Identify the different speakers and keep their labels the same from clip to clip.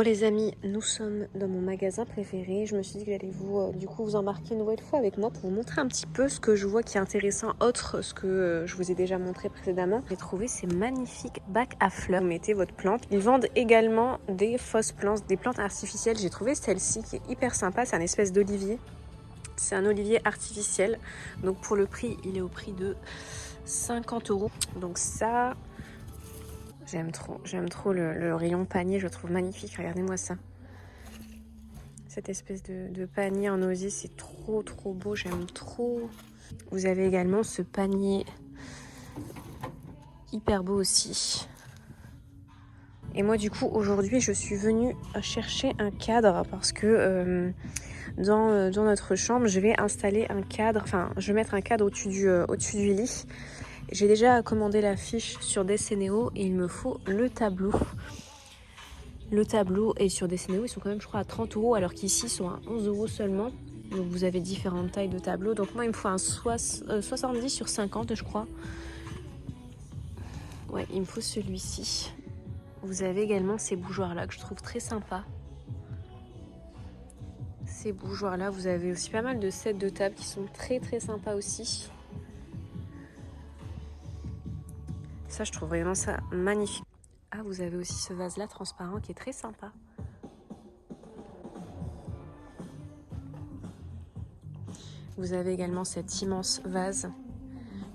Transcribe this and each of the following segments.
Speaker 1: Les amis, nous sommes dans mon magasin préféré. Je me suis dit que j'allais vous embarquer une nouvelle fois avec moi pour vous montrer un petit peu ce que je vois qui est intéressant, autre ce que je vous ai déjà montré précédemment. J'ai trouvé ces magnifiques bacs à fleurs. Vous mettez votre plante. Ils vendent également des fausses plantes, des plantes artificielles. J'ai trouvé celle-ci qui est hyper sympa. C'est un espèce d'olivier. C'est un olivier artificiel. Donc pour le prix, il est au prix de 50 €. Donc ça... J'aime trop le rayon panier, je le trouve magnifique, regardez-moi ça. Cette espèce de panier en osier, c'est trop beau, j'aime trop. Vous avez également ce panier hyper beau aussi. Et moi du coup aujourd'hui je suis venue chercher un cadre parce que dans notre chambre je vais installer un cadre, enfin je vais mettre un cadre au-dessus du lit. J'ai déjà commandé la fiche sur Desceneo et il me faut le tableau. Le tableau est sur Desceneo, ils sont quand même je crois à 30 € alors qu'ici ils sont à 11 € seulement. Donc vous avez différentes tailles de tableaux. Donc moi il me faut un 70 sur 50 je crois. Ouais, il me faut celui-ci. Vous avez également ces bougeoirs là que je trouve très sympa. Ces bougeoirs là, vous avez aussi pas mal de sets de table qui sont très sympas aussi. Ça, je trouve vraiment ça magnifique. Ah, vous avez aussi ce vase-là transparent qui est très sympa. Vous avez également cet immense vase.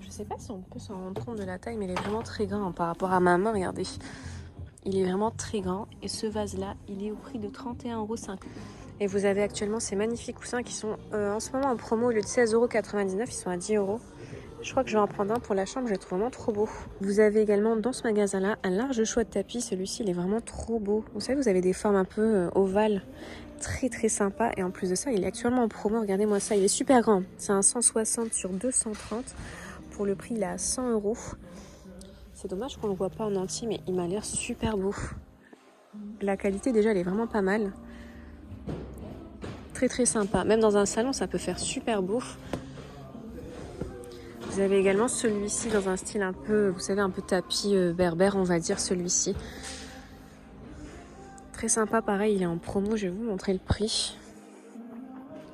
Speaker 1: Je ne sais pas si on peut s'en rendre compte de la taille, mais il est vraiment très grand par rapport à ma main, regardez. Il est vraiment très grand. Et ce vase-là, il est au prix de 31,50 €. Et vous avez actuellement ces magnifiques coussins qui sont en ce moment en promo. Au lieu de 16,99 €, ils sont à 10 €. Je crois que je vais en prendre un pour la chambre, je le trouve vraiment trop beau. Vous avez également dans ce magasin-là un large choix de tapis. Celui-ci, il est vraiment trop beau. Vous savez, vous avez des formes un peu ovales, très sympa. Et en plus de ça, il est actuellement en promo. Regardez-moi ça, il est super grand. C'est un 160 sur 230. Pour le prix, il est à 100 €. C'est dommage qu'on ne le voit pas en entier, mais il m'a l'air super beau. La qualité, déjà, elle est vraiment pas mal. Très sympa. Même dans un salon, ça peut faire super beau. Vous avez également celui-ci dans un style un peu, vous savez, un peu tapis berbère, on va dire, celui-ci. Très sympa, pareil, il est en promo, je vais vous montrer le prix.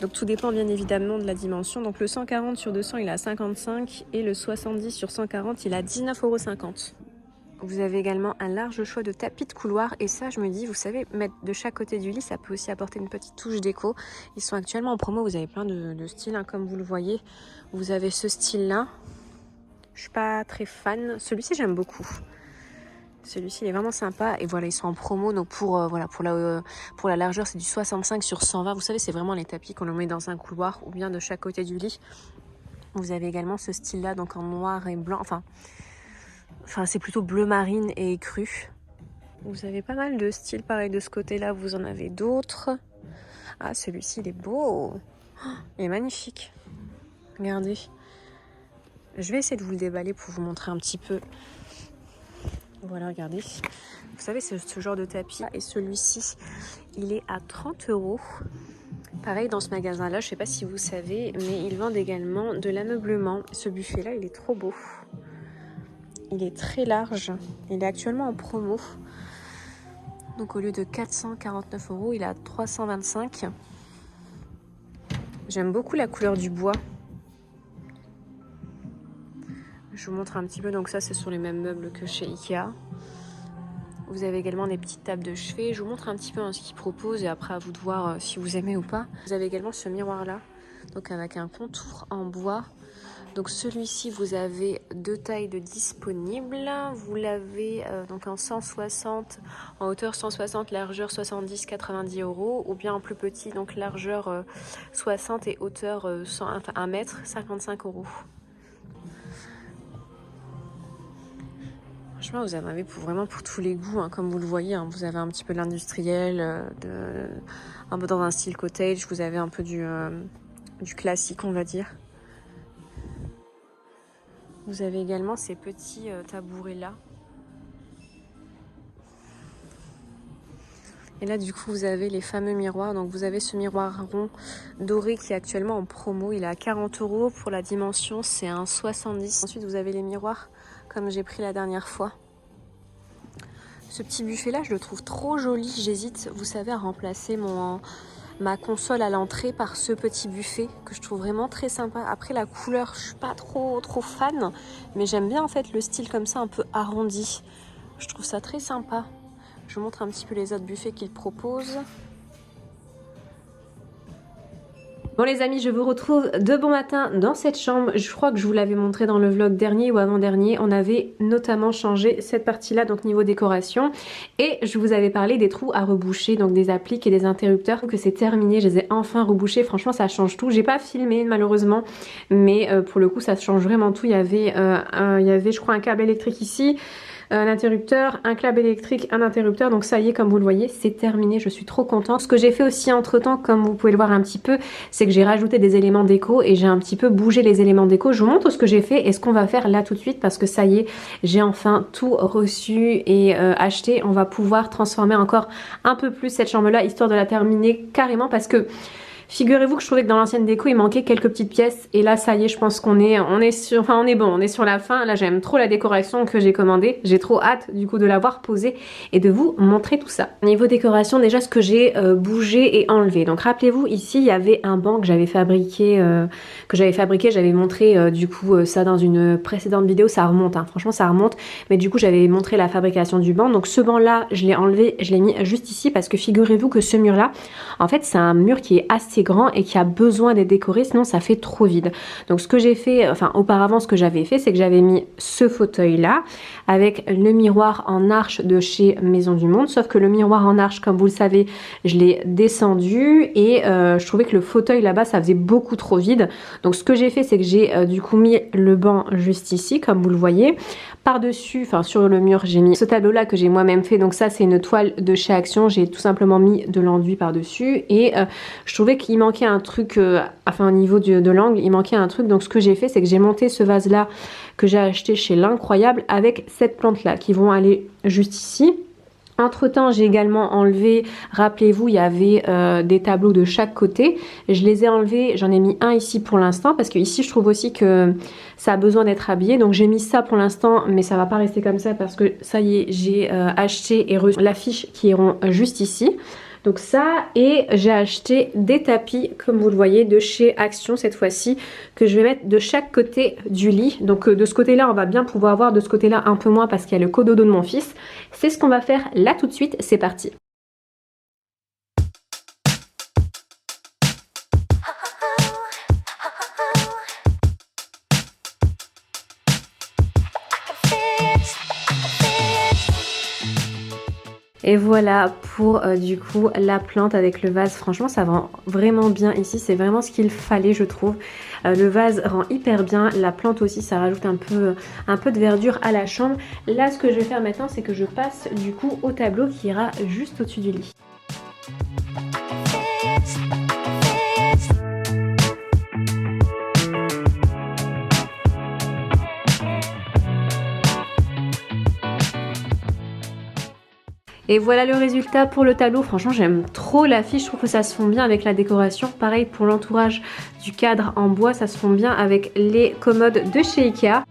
Speaker 1: Donc tout dépend bien évidemment de la dimension. Donc le 140 sur 200, il est à 55 et le 70 sur 140, il est à 19,50 €. Vous avez également un large choix de tapis de couloir et ça, je me dis, vous savez, mettre de chaque côté du lit, ça peut aussi apporter une petite touche déco. Ils sont actuellement en promo, vous avez plein de styles, hein, comme vous le voyez. Vous avez ce style-là. Je suis pas très fan. Celui-ci, j'aime beaucoup. Celui-ci, il est vraiment sympa. Et voilà, ils sont en promo. Donc pour la largeur, c'est du 65 sur 120. Vous savez, c'est vraiment les tapis qu'on met dans un couloir ou bien de chaque côté du lit. Vous avez également ce style-là, donc en noir et blanc. Enfin, c'est plutôt bleu marine et cru. Vous avez pas mal de styles pareil de ce côté-là. Vous en avez d'autres. Ah, celui-ci, il est beau. Il est magnifique. Regardez. Je vais essayer de vous le déballer pour vous montrer un petit peu. Voilà, regardez. Vous savez, c'est ce genre de tapis. Et celui-ci, il est à 30 €. Pareil, dans ce magasin-là, je ne sais pas si vous savez, mais ils vendent également de l'ameublement. Ce buffet-là, il est trop beau. Il est très large. Il est actuellement en promo. Donc, au lieu de 449 €, il est à 325 €. J'aime beaucoup la couleur du bois. Je vous montre un petit peu. Donc ça, ce sont les mêmes meubles que chez Ikea. Vous avez également des petites tables de chevet. Je vous montre un petit peu ce qu'ils proposent et après à vous de voir si vous aimez ou pas. Vous avez également ce miroir-là, donc avec un contour en bois. Donc celui-ci, vous avez deux tailles de disponibles. Vous l'avez donc en 160, en hauteur 160, largeur 70, 90 €. Ou bien en plus petit, donc largeur 60 et hauteur 1 mètre, 55 €. Franchement, vous en avez vraiment pour tous les goûts, hein, comme vous le voyez. Hein, vous avez un petit peu de l'industriel, un peu dans un style cottage. Vous avez un peu du classique, on va dire. Vous avez également ces petits tabourets-là. Et là, du coup, vous avez les fameux miroirs. Donc, vous avez ce miroir rond doré qui est actuellement en promo. Il est à 40 € pour la dimension. C'est un 70. Ensuite, vous avez les miroirs comme j'ai pris la dernière fois. Ce petit buffet là je le trouve trop joli, j'hésite, vous savez, à remplacer ma console à l'entrée par ce petit buffet que je trouve vraiment très sympa. Après la couleur je suis pas trop fan, mais j'aime bien en fait le style comme ça un peu arrondi. Je trouve ça très sympa. Je vous montre un petit peu les autres buffets qu'ils proposent. Bon les amis, je vous retrouve de bon matin dans cette chambre. Je crois que je vous l'avais montré dans le vlog dernier ou avant-dernier. On avait notamment changé cette partie-là, donc niveau décoration. Et je vous avais parlé des trous à reboucher, donc des appliques et des interrupteurs. Que c'est terminé, je les ai enfin rebouchés. Franchement, ça change tout. J'ai pas filmé malheureusement, mais pour le coup, ça change vraiment tout. Il y avait, je crois, un câble électrique ici. Un interrupteur, un câble électrique, un interrupteur, donc ça y est, comme vous le voyez, c'est terminé, je suis trop contente. Ce que j'ai fait aussi entre temps, comme vous pouvez le voir un petit peu, c'est que j'ai rajouté des éléments déco et j'ai un petit peu bougé les éléments déco. Je vous montre ce que j'ai fait et ce qu'on va faire là tout de suite, parce que ça y est, j'ai enfin tout reçu et acheté. On va pouvoir transformer encore un peu plus cette chambre là, histoire de la terminer carrément, parce que figurez-vous que je trouvais que dans l'ancienne déco il manquait quelques petites pièces, et là ça y est, je pense qu'on est sur, enfin on est bon, on est sur la fin. Là j'aime trop la décoration que j'ai commandée, j'ai trop hâte du coup de l'avoir posée et de vous montrer tout ça. Niveau décoration, déjà ce que j'ai bougé et enlevé. Donc rappelez-vous, ici il y avait un banc que j'avais fabriqué, j'avais montré du coup ça dans une précédente vidéo. Ça remonte, hein, franchement ça remonte, mais du coup j'avais montré la fabrication du banc. Donc ce banc là je l'ai enlevé, je l'ai mis juste ici parce que figurez-vous que ce mur là, en fait c'est un mur qui est assez grand et qui a besoin d'être décoré, sinon ça fait trop vide. Donc ce que j'ai fait, enfin auparavant ce que j'avais fait, c'est que j'avais mis ce fauteuil là avec le miroir en arche de chez Maison du Monde, sauf que le miroir en arche, comme vous le savez, je l'ai descendu et je trouvais que le fauteuil là-bas ça faisait beaucoup trop vide. Donc ce que j'ai fait, c'est que j'ai du coup mis le banc juste ici, comme vous le voyez. Par-dessus, enfin sur le mur, j'ai mis ce tableau là que j'ai moi-même fait. Donc ça c'est une toile de chez Action, j'ai tout simplement mis de l'enduit par-dessus et je trouvais qu'il manquait un truc, enfin au niveau de l'angle il manquait un truc. Donc ce que j'ai fait, c'est que j'ai monté ce vase là que j'ai acheté chez l'Incroyable avec cette plante là qui vont aller juste ici. Entre temps j'ai également enlevé, rappelez-vous il y avait des tableaux de chaque côté, je les ai enlevés, j'en ai mis un ici pour l'instant parce que ici je trouve aussi que ça a besoin d'être habillé, donc j'ai mis ça pour l'instant, mais ça va pas rester comme ça parce que ça y est, j'ai acheté et reçu l'affiche qui iront juste ici. Donc ça, et j'ai acheté des tapis, comme vous le voyez, de chez Action cette fois-ci, que je vais mettre de chaque côté du lit. Donc de ce côté-là, on va bien pouvoir voir, de ce côté-là un peu moins parce qu'il y a le cododo de mon fils. C'est ce qu'on va faire là tout de suite, c'est parti. Et voilà pour du coup la plante avec le vase. Franchement ça rend vraiment bien ici, c'est vraiment ce qu'il fallait je trouve. Le vase rend hyper bien, la plante aussi ça rajoute un peu de verdure à la chambre. Là ce que je vais faire maintenant, c'est que je passe du coup au tableau qui ira juste au-dessus du lit. Et voilà le résultat pour le tableau. Franchement j'aime trop l'affiche, je trouve que ça se fond bien avec la décoration. Pareil pour l'entourage du cadre en bois, ça se fond bien avec les commodes de chez Ikea.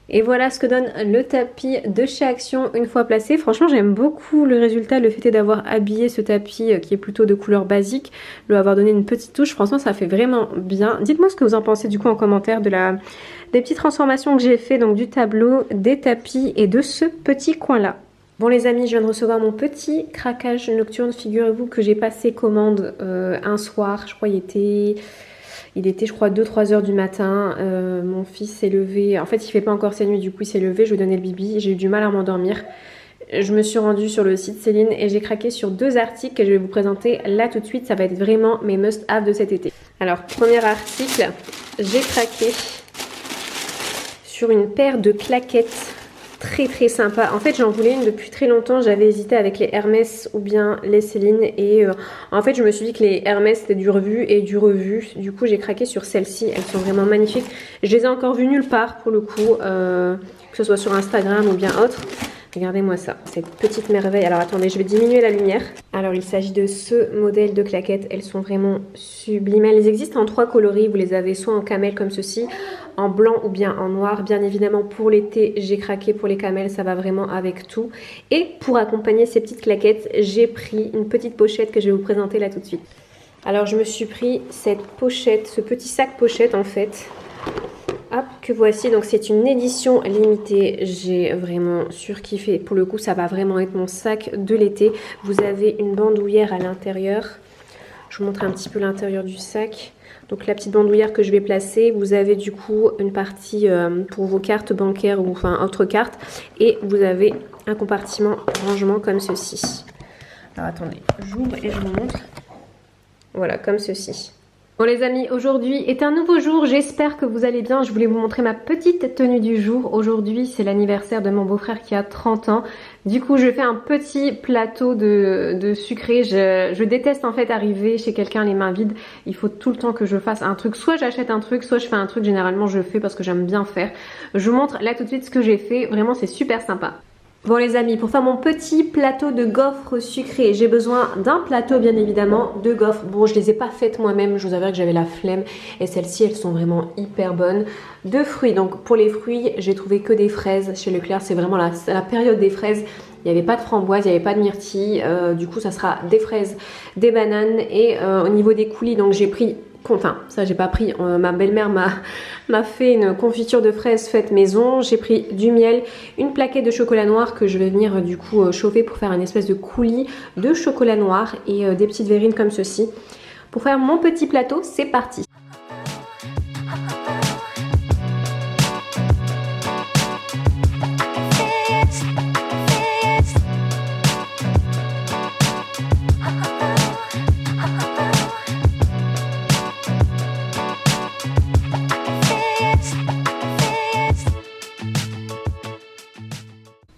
Speaker 1: Et voilà ce que donne le tapis de chez Action une fois placé. Franchement j'aime beaucoup le résultat, le fait d'avoir habillé ce tapis qui est plutôt de couleur basique, lui avoir donné une petite touche, franchement ça fait vraiment bien. Dites-moi ce que vous en pensez du coup en commentaire des petites transformations que j'ai fait, donc du tableau, des tapis et de ce petit coin là. Bon les amis, je viens de recevoir mon petit craquage nocturne. Figurez-vous que j'ai passé commande un soir, je crois il était je crois 2-3 heures du matin. Mon fils s'est levé, en fait il fait pas encore ses nuits, du coup il s'est levé, je lui ai donné le bibi, j'ai eu du mal à m'endormir. Je me suis rendue sur le site Céline et j'ai craqué sur 2 articles que je vais vous présenter là tout de suite. Ça va être vraiment mes must-have de cet été. Alors premier article, j'ai craqué sur une paire de claquettes très sympa. En fait j'en voulais une depuis très longtemps, j'avais hésité avec les Hermès ou bien les Céline et en fait je me suis dit que les Hermès c'était du revu et du revu. Du coup j'ai craqué sur celles-ci, elles sont vraiment magnifiques. Je les ai encore vues nulle part pour le coup, que ce soit sur Instagram ou bien autre. Regardez-moi ça, cette petite merveille. Alors attendez, je vais diminuer la lumière. Alors il s'agit de ce modèle de claquettes. Elles sont vraiment sublimes. Elles existent en 3 coloris. Vous les avez soit en camel comme ceci, en blanc ou bien en noir. Bien évidemment pour l'été, j'ai craqué pour les camels. Ça va vraiment avec tout. Et pour accompagner ces petites claquettes, j'ai pris une petite pochette que je vais vous présenter là tout de suite. Alors je me suis pris cette pochette, ce petit sac pochette en fait. Hop, que voici, donc c'est une édition limitée, j'ai vraiment surkiffé, pour le coup ça va vraiment être mon sac de l'été. Vous avez une bandoulière à l'intérieur, je vous montre un petit peu l'intérieur du sac. Donc la petite bandoulière que je vais placer, vous avez du coup une partie pour vos cartes bancaires ou enfin autres cartes. Et vous avez un compartiment rangement comme ceci. Alors attendez, j'ouvre et je vous montre. Voilà, comme ceci. Bon les amis, aujourd'hui est un nouveau jour, j'espère que vous allez bien. Je voulais vous montrer ma petite tenue du jour. Aujourd'hui c'est l'anniversaire de mon beau-frère qui a 30 ans. Du coup je fais un petit plateau de sucré. Je déteste en fait arriver chez quelqu'un les mains vides. Il faut tout le temps que je fasse un truc. Soit j'achète un truc, soit je fais un truc. Généralement je le fais parce que j'aime bien faire. Je vous montre là tout de suite ce que j'ai fait. Vraiment c'est super sympa. Bon les amis, pour faire mon petit plateau de gaufres sucrées, j'ai besoin d'un plateau bien évidemment, de gaufres. Bon, je les ai pas faites moi-même, je vous avouerai que j'avais la flemme et celles-ci elles sont vraiment hyper bonnes. De fruits, donc pour les fruits, j'ai trouvé que des fraises chez Leclerc, c'est vraiment la période des fraises. Il n'y avait pas de framboise, il n'y avait pas de myrtille, du coup ça sera des fraises, des bananes et au niveau des coulis, donc j'ai pris... Enfin, ça j'ai pas pris, ma belle-mère m'a fait une confiture de fraises faite maison. J'ai pris du miel, une plaquette de chocolat noir que je vais venir du coup chauffer pour faire une espèce de coulis de chocolat noir et des petites verrines comme ceci. Pour faire mon petit plateau, c'est parti.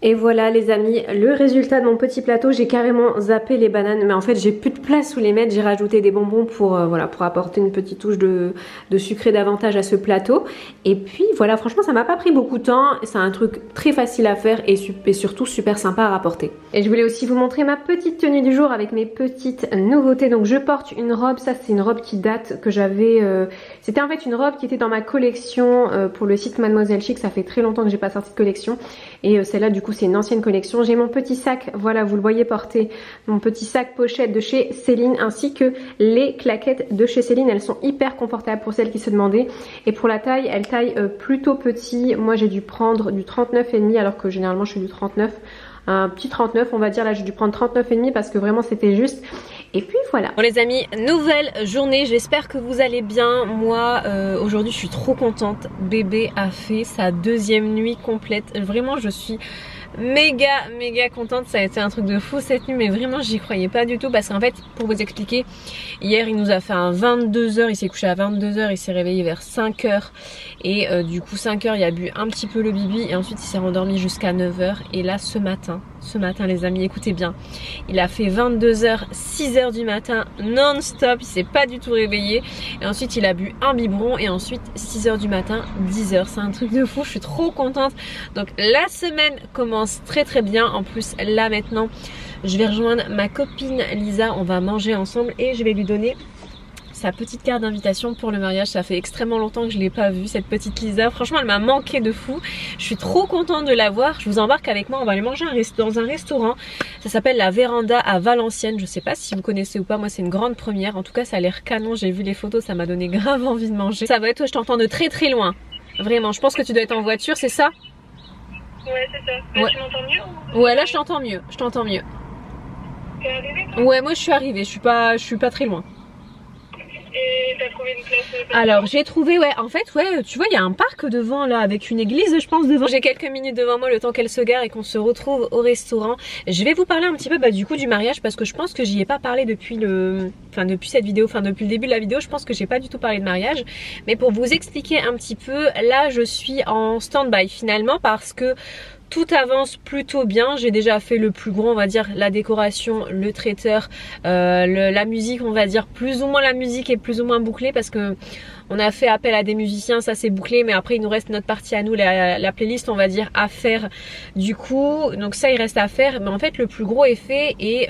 Speaker 1: Et voilà les amis, le résultat de mon petit plateau, j'ai carrément zappé les bananes, mais en fait j'ai plus de place où les mettre, j'ai rajouté des bonbons pour, voilà, pour apporter une petite touche de sucré davantage à ce plateau. Et puis voilà, franchement ça m'a pas pris beaucoup de temps, c'est un truc très facile à faire et surtout super sympa à rapporter. Et je voulais aussi vous montrer ma petite tenue du jour avec mes petites nouveautés. Donc je porte une robe, ça c'est une robe qui date, que j'avais... C'était en fait une robe qui était dans ma collection pour le site Mademoiselle Chic, ça fait très longtemps que j'ai pas sorti de collection. Et celle-là du coup c'est une ancienne collection. J'ai mon petit sac, voilà vous le voyez porter, mon petit sac pochette de chez Céline ainsi que les claquettes de chez Céline. Elles sont hyper confortables pour celles qui se demandaient. Et pour la taille, elles taillent plutôt petit. Moi j'ai dû prendre du 39,5 alors que généralement je fais du 39. Un petit 39 on va dire, là j'ai dû prendre 39,5 parce que vraiment c'était juste. Et puis voilà. Bon les amis, nouvelle journée, j'espère que vous allez bien. Moi aujourd'hui je suis trop contente. Bébé a fait sa 2e nuit complète. Vraiment je suis méga contente. Ça a été un truc de fou cette nuit, mais vraiment j'y croyais pas du tout parce qu'en fait pour vous expliquer, hier il nous a fait un 22 h, il s'est couché à 22 h, il s'est réveillé vers 5 h et du coup 5 h il a bu un petit peu le bibi et ensuite il s'est rendormi jusqu'à 9 h. Et là ce matin les amis, écoutez bien, il a fait 22 h, 6 h du matin non-stop, il s'est pas du tout réveillé et ensuite il a bu un biberon et ensuite 6 h du matin, 10 h, c'est un truc de fou, je suis trop contente. Donc la semaine commence très bien. En plus là maintenant je vais rejoindre ma copine Lisa, on va manger ensemble et je vais lui donner sa petite carte d'invitation pour le mariage. Ça fait extrêmement longtemps que je l'ai pas vue cette petite Lisa, franchement elle m'a manqué de fou. Je suis trop contente de la voir. Je vous embarque avec moi, on va aller manger dans un restaurant, ça s'appelle la Véranda à Valenciennes. Je sais pas si vous connaissez ou pas, moi c'est une grande première. En tout cas ça a l'air canon, j'ai vu les photos, ça m'a donné grave envie de manger. Ça va être toi, je t'entends de très loin, vraiment. Je pense que tu dois être en voiture, c'est ça?
Speaker 2: Ouais c'est ça.
Speaker 1: Ouais.
Speaker 2: Tu m'entends mieux ou...
Speaker 1: Ouais là je t'entends mieux,
Speaker 2: T'es arrivée toi?
Speaker 1: Ouais moi je suis arrivée, je suis pas très loin.
Speaker 2: Et t'as trouvé une place?
Speaker 1: Alors j'ai trouvé, ouais, en fait, ouais, tu vois, il y a un parc devant là avec une église, je pense, devant. J'ai quelques minutes devant moi, le temps qu'elle se gare et qu'on se retrouve au restaurant. Je vais vous parler un petit peu du coup du mariage parce que je pense que j'y ai pas parlé depuis depuis cette vidéo, depuis le début de la vidéo. Je pense que j'ai pas du tout parlé de mariage. Mais pour vous expliquer un petit peu, là je suis en stand-by finalement parce que tout avance plutôt bien. J'ai déjà fait le plus gros, on va dire, la décoration, le traiteur, la musique, on va dire, plus ou moins la musique est plus ou moins bouclée parce que on a fait appel à des musiciens, ça c'est bouclé, mais après il nous reste notre partie à nous, la playlist on va dire à faire du coup, donc ça il reste à faire, mais en fait le plus gros est fait et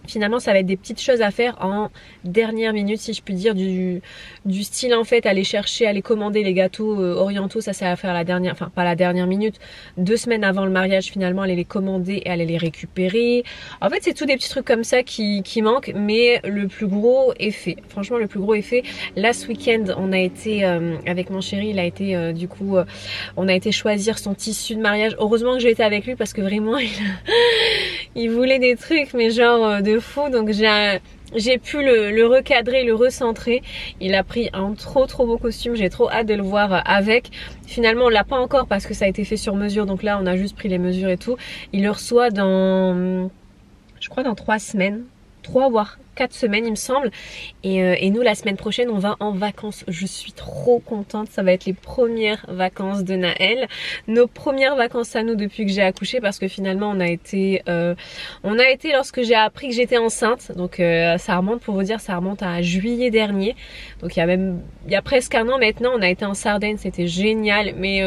Speaker 1: finalement ça va être des petites choses à faire en dernière minute si je puis dire, du style en fait aller chercher, aller commander les gâteaux orientaux, ça c'est à faire la dernière, enfin pas la dernière minute, 2 semaines avant le mariage finalement, aller les commander et aller les récupérer. En fait c'est tout des petits trucs comme ça qui manquent, mais le plus gros est fait, franchement le plus gros est fait. Là ce week-end on a été avec mon chéri, il a été du coup on a été choisir son tissu de mariage. Heureusement que j'ai été avec lui parce que vraiment il voulait des trucs mais genre de fou, donc j'ai pu le recadrer, le recentrer. Il a pris un trop beau costume, j'ai trop hâte de le voir avec. Finalement on l'a pas encore parce que ça a été fait sur mesure, donc là on a juste pris les mesures et tout. Il le reçoit dans, je crois dans 3 semaines, 3 voire 4 semaines il me semble, et nous la semaine prochaine on va en vacances. Je suis trop contente, ça va être les premières vacances de Naël, nos premières vacances à nous depuis que j'ai accouché, parce que finalement on a été lorsque j'ai appris que j'étais enceinte, donc ça remonte, pour vous dire, ça remonte à juillet dernier, donc il y a presque un an maintenant. On a été en Sardaigne, c'était génial, mais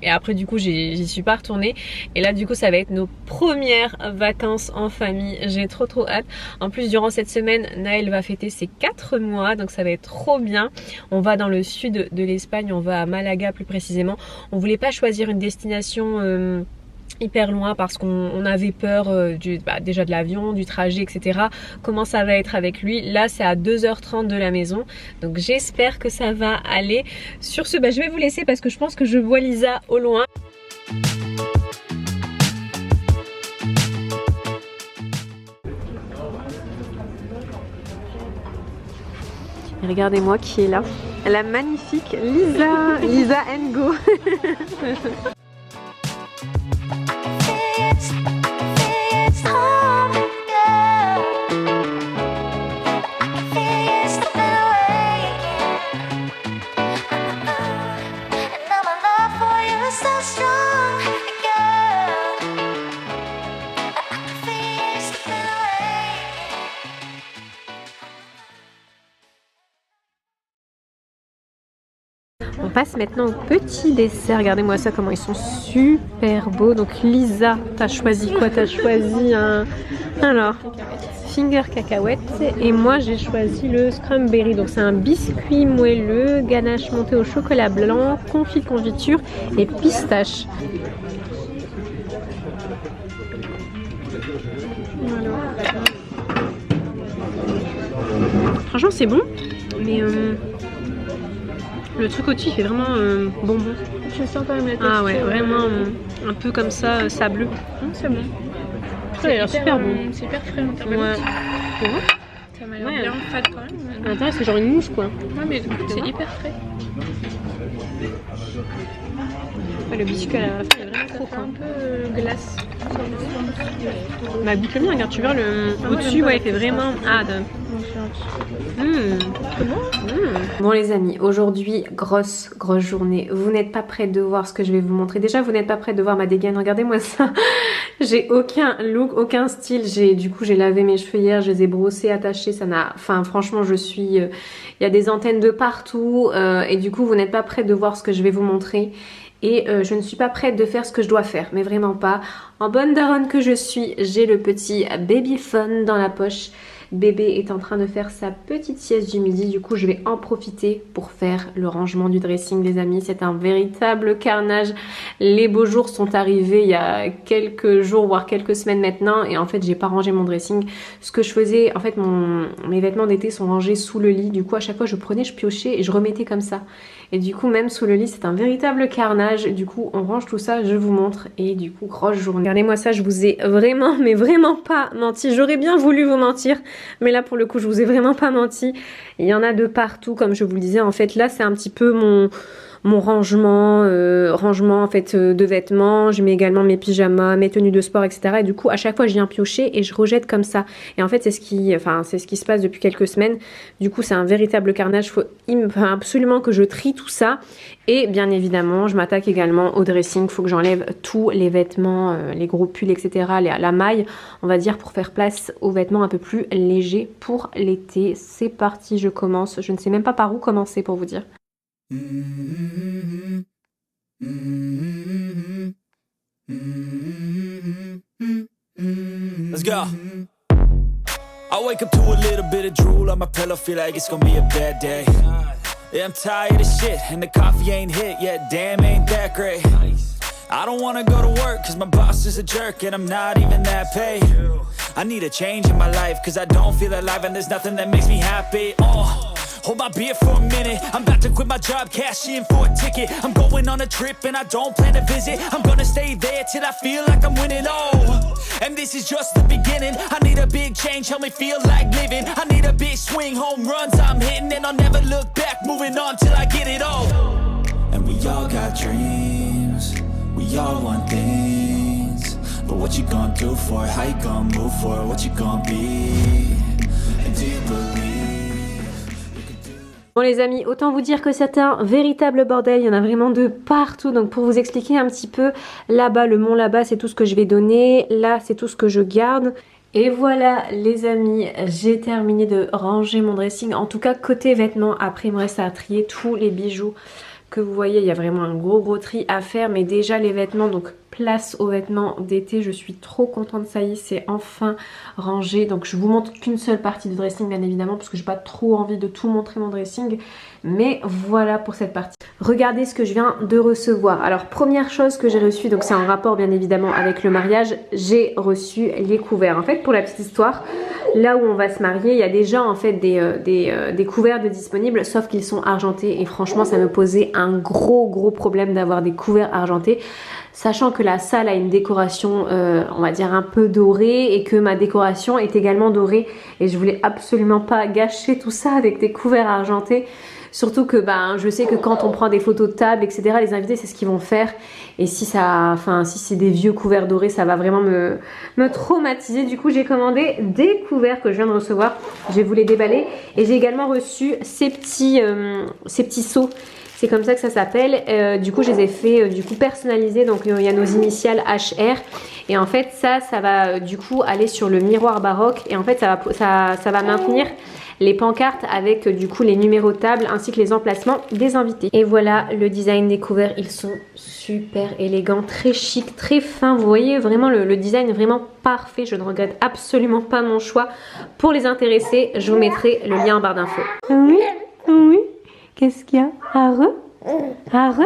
Speaker 1: et après du coup j'y suis pas retournée, et là du coup ça va être nos premières vacances en famille. J'ai trop hâte. En plus durant cette semaine Naël va fêter ses 4 mois, donc ça va être trop bien. On va dans le sud de l'Espagne, on va à Malaga plus précisément. On voulait pas choisir une destination hyper loin parce qu'on avait peur déjà de l'avion, du trajet, etc. Comment ça va être avec lui? Là c'est à 2h30 de la maison, donc j'espère que ça va aller. Sur ce, je vais vous laisser parce que je pense que je vois Lisa au loin. Et regardez-moi qui est là, la magnifique Lisa, Lisa Ngo. On passe maintenant au petit dessert. Regardez-moi ça, comment ils sont super beaux. Donc Lisa, t'as choisi quoi? T'as choisi un... Alors, finger cacahuète. Et moi j'ai choisi le scrumberry. Donc c'est un biscuit moelleux, ganache montée au chocolat blanc, confit de confiture et pistache. Voilà. Franchement c'est bon, mais... le truc au-dessus il fait vraiment bonbon.
Speaker 2: Je sens quand même la texture.
Speaker 1: Ah ouais, vraiment un peu comme ça, sableux.
Speaker 2: C'est bon.
Speaker 1: Ça a l'air super bon.
Speaker 2: C'est hyper frais en termes de
Speaker 1: Ouais.
Speaker 2: Ça m'a l'air bien fade quand même.
Speaker 1: À l'intérieur c'est genre une mousse quoi.
Speaker 2: Ouais, mais c'est hyper frais.
Speaker 1: Ouais, le biscuit à la fin est vraiment
Speaker 2: Ça
Speaker 1: trop
Speaker 2: fait
Speaker 1: fin.
Speaker 2: un peu glace.
Speaker 1: Bah goûte le bien, regarde, tu vois le au-dessus, ouais, il fait vraiment... Ah, Bon les amis, aujourd'hui grosse journée. Vous n'êtes pas prêts de voir ce que je vais vous montrer. Déjà vous n'êtes pas prêts de voir ma dégaine, regardez-moi ça. J'ai aucun look, aucun style. Du coup j'ai lavé mes cheveux hier, je les ai brossés, attachés, ça n'a... Enfin franchement je suis... Il y a des antennes de partout et du coup vous n'êtes pas prêts de voir ce que je vais vous montrer. Et je ne suis pas prête de faire ce que je dois faire, mais vraiment pas. En bonne daronne que je suis, j'ai le petit baby phone dans la poche. Bébé est en train de faire sa petite sieste du midi, du coup je vais en profiter pour faire le rangement du dressing les amis. C'est un véritable carnage. Les beaux jours sont arrivés il y a quelques jours voire quelques semaines maintenant, et en fait j'ai pas rangé mon dressing. Ce que je faisais, en fait mes vêtements d'été sont rangés sous le lit, du coup à chaque fois je prenais, je piochais et je remettais comme ça. Et du coup même sous le lit c'est un véritable carnage. Du coup on range tout ça, je vous montre. Et du coup grosse journée. Regardez-moi ça, je vous ai vraiment mais vraiment pas menti. J'aurais bien voulu vous mentir, mais là pour le coup je vous ai vraiment pas menti. Il y en a de partout comme je vous le disais. En fait là c'est un petit peu mon rangement, en fait de vêtements. Je mets également mes pyjamas, mes tenues de sport, etc. Et du coup, à chaque fois, je viens piocher et je rejette comme ça. Et en fait, c'est ce qui se passe depuis quelques semaines. Du coup, c'est un véritable carnage. Il faut absolument que je trie tout ça. Et bien évidemment, je m'attaque également au dressing. Il faut que j'enlève tous les vêtements, les gros pulls, etc. La maille, on va dire, pour faire place aux vêtements un peu plus légers pour l'été. C'est parti, je commence. Je ne sais même pas par où commencer pour vous dire.
Speaker 3: Let's go. I wake up to a little bit of drool on my pillow, feel like it's gonna be a bad day. Yeah, I'm tired of shit, and the coffee ain't hit yet, damn, ain't that great. I don't wanna go to work, cause my boss is a jerk, and I'm not even that paid. I need a change in my life, cause I don't feel alive, and there's nothing that makes me happy. Hold my beer for a minute, I'm about to quit my job, cash in for a ticket. I'm going on a trip and I don't plan to visit. I'm gonna stay there till I feel like I'm winning, and this is just the beginning. I need a big change, help me feel like living. I need a big swing, home runs I'm hitting, and I'll never look back, moving on till I get it all. And we all got dreams, we all want things, but what you gonna do for it, how you gonna move for it, what you gonna be, and do you believe?
Speaker 1: Bon les amis, autant vous dire que c'est un véritable bordel, il y en a vraiment de partout. Donc pour vous expliquer un petit peu, là-bas, le mont là-bas, c'est tout ce que je vais donner. Là, c'est tout ce que je garde. Et voilà les amis, j'ai terminé de ranger mon dressing. En tout cas, côté vêtements, après il me reste à trier tous les bijoux que vous voyez. Il y a vraiment un gros tri à faire. Mais déjà les vêtements, donc place aux vêtements d'été, je suis trop contente, ça y est, c'est enfin rangé. Donc je vous montre qu'une seule partie du dressing bien évidemment, parce que j'ai pas trop envie de tout montrer mon dressing, mais voilà pour cette partie. Regardez ce que je viens de recevoir. Alors première chose que j'ai reçue, donc c'est en rapport bien évidemment avec le mariage, j'ai reçu les couverts. En fait, pour la petite histoire, là où on va se marier, il y a déjà en fait des couverts de disponibles, sauf qu'ils sont argentés, et franchement ça me posait un gros problème d'avoir des couverts argentés. Sachant que la salle a une décoration, on va dire un peu dorée, et que ma décoration est également dorée. Et je voulais absolument pas gâcher tout ça avec des couverts argentés. Surtout que je sais que quand on prend des photos de table, etc., les invités, c'est ce qu'ils vont faire. Et si c'est des vieux couverts dorés, ça va vraiment me traumatiser. Du coup, j'ai commandé des couverts que je viens de recevoir. Je vais vous les déballer. Et j'ai également reçu ces petits seaux. C'est comme ça que ça s'appelle. Du coup, je les ai fait personnalisés. Donc, il y a nos initiales HR. Et en fait, ça va du coup aller sur le miroir baroque. Et en fait, ça va maintenir les pancartes avec du coup les numéros de table ainsi que les emplacements des invités. Et voilà le design des couverts. Ils sont super élégants, très chic, très fins. Vous voyez vraiment le design vraiment parfait. Je ne regrette absolument pas mon choix. Pour les intéressés, je vous mettrai le lien en barre d'infos. Oui. Qu'est-ce qu'il y a? Arre?